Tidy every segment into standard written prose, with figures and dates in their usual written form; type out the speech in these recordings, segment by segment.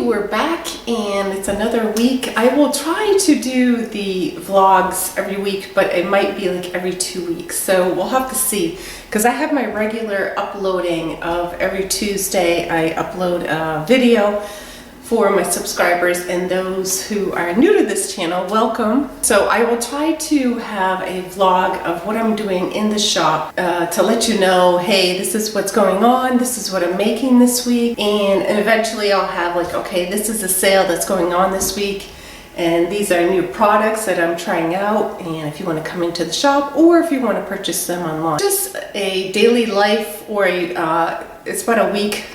we're back and it's another week. I will try to do the vlogs every week, but it might be like every 2 weeks. So we'll have to see, because I have my regular uploading of every Tuesday. I upload a video for my subscribers, and those who are new to this channel, welcome. So I will try to have a vlog of what I'm doing in the shop to let you know, hey, this is what's going on, this is what I'm making this week, and eventually I'll have like, okay, this is a sale that's going on this week, and these are new products that I'm trying out, and if you want to come into the shop or if you want to purchase them online. Just a daily life, or it's about a week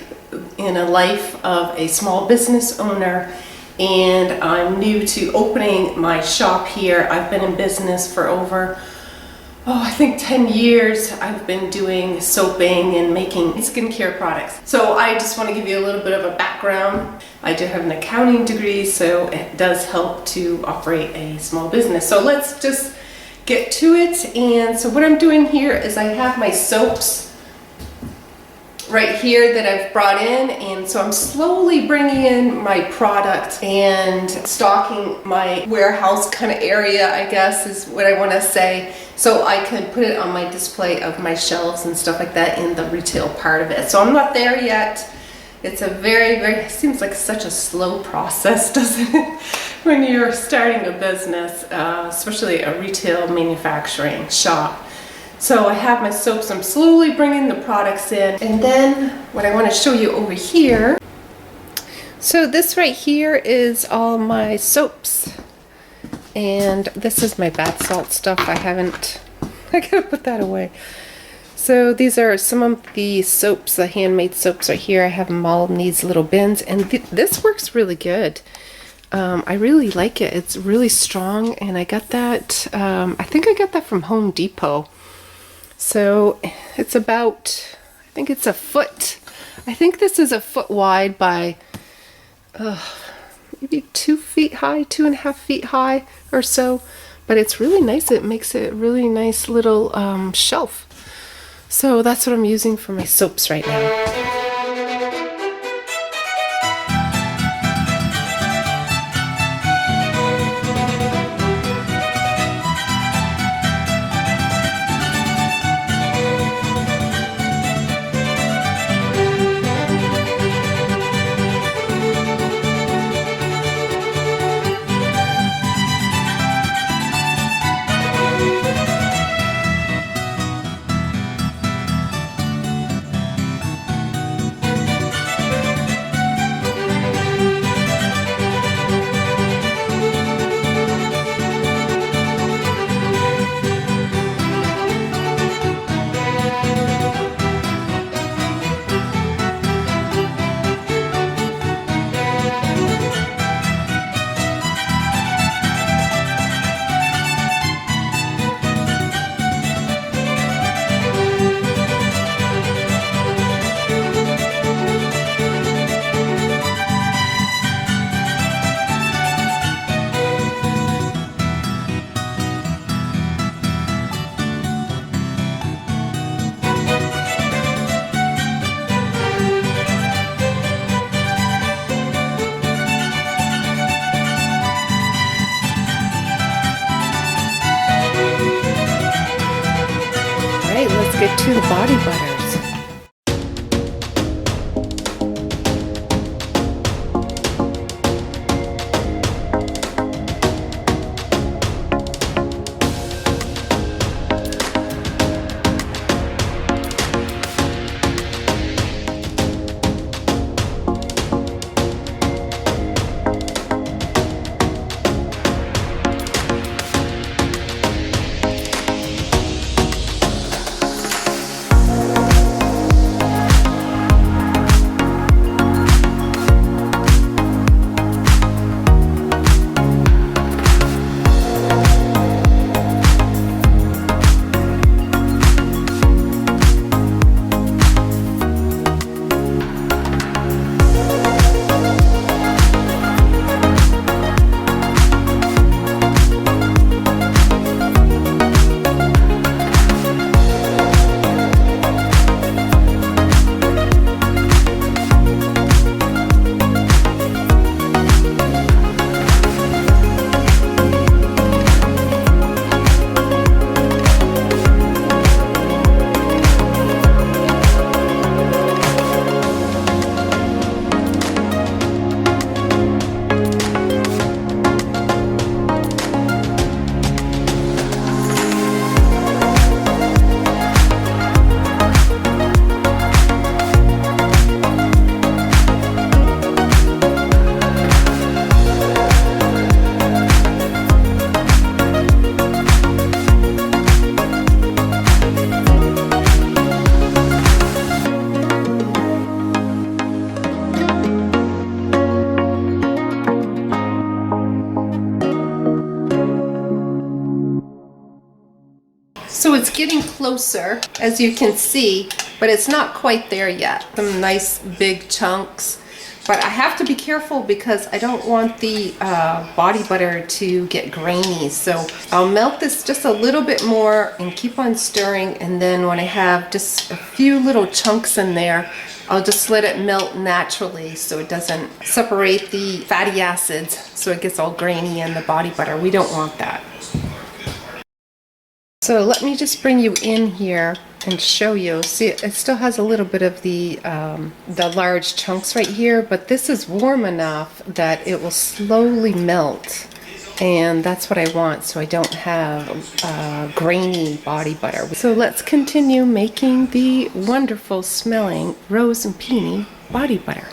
in a life of a small business owner, and I'm new to opening my shop here. I've been in business for over, I think 10 years. I've been doing soaping and making skincare products. So I just want to give you a little bit of a background. I do have an accounting degree, so it does help to operate a small business. So let's just get to it. And so what I'm doing here is I have my soaps right here that I've brought in, and so I'm slowly bringing in my product and stocking my warehouse kind of area, I guess is what I want to say, so I can put it on my display of my shelves and stuff like that in the retail part of it. So I'm not there yet. It's a very seems like such a slow process, doesn't it, when you're starting a business, especially a retail manufacturing shop. So I have my soaps, I'm slowly bringing the products in, and then what I want to show you over here. So this right here is all my soaps, and this is my bath salt stuff. I gotta put that away. So these are some of the soaps, the handmade soaps right here. I have them all in these little bins, and this works really good. I really like it. It's really strong, and I got that, I think I got that from Home Depot. So it's about, I think it's a foot. I think this is a foot wide by maybe 2 feet high, 2.5 feet high or so. But it's really nice. It makes it a really nice little shelf. So that's what I'm using for my soaps right now. Let's get to the body butters. So it's getting closer, as you can see, but it's not quite there yet. Some nice big chunks. But I have to be careful because I don't want the body butter to get grainy. So I'll melt this just a little bit more and keep on stirring. And then when I have just a few little chunks in there, I'll just let it melt naturally so it doesn't separate the fatty acids so it gets all grainy in the body butter. We don't want that. So let me just bring you in here and show you. See, it still has a little bit of the large chunks right here, but this is warm enough that it will slowly melt, and that's what I want, so I don't have grainy body butter. So let's continue making the wonderful smelling rose and peony body butter.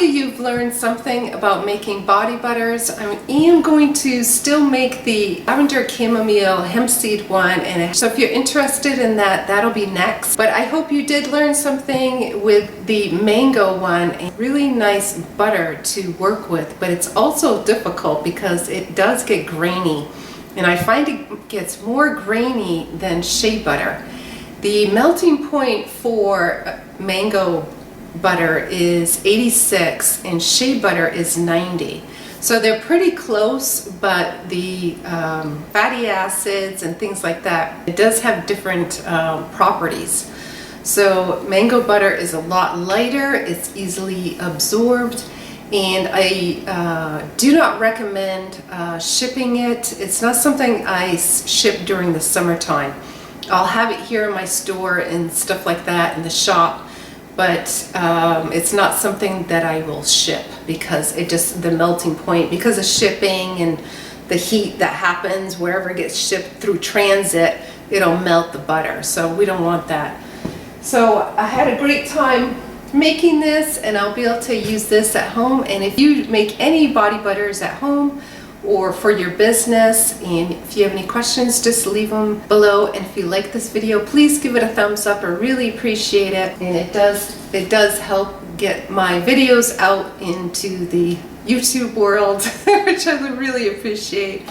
You've learned something about making body butters. I am going to still make the lavender chamomile hemp seed one, and so if you're interested in that, that'll be next. But I hope you did learn something with the mango one. A really nice butter to work with, but it's also difficult because it does get grainy, and I find it gets more grainy than shea butter. The melting point for mango butter is 86 and shea butter is 90. So they're pretty close, but the fatty acids and things like that, it does have different properties. So mango butter is a lot lighter, it's easily absorbed, and I do not recommend shipping it. It's not something I ship during the summertime. I'll have it here in my store and stuff like that in the shop, but it's not something that I will ship because it just, the melting point, because of shipping and the heat that happens wherever it gets shipped through transit, it'll melt the butter. So we don't want that. So I had a great time making this, and I'll be able to use this at home. And if you make any body butters at home or for your business. And if you have any questions, just leave them below. And if you like this video, please give it a thumbs up. I really appreciate it. And it does help get my videos out into the YouTube world, which I would really appreciate.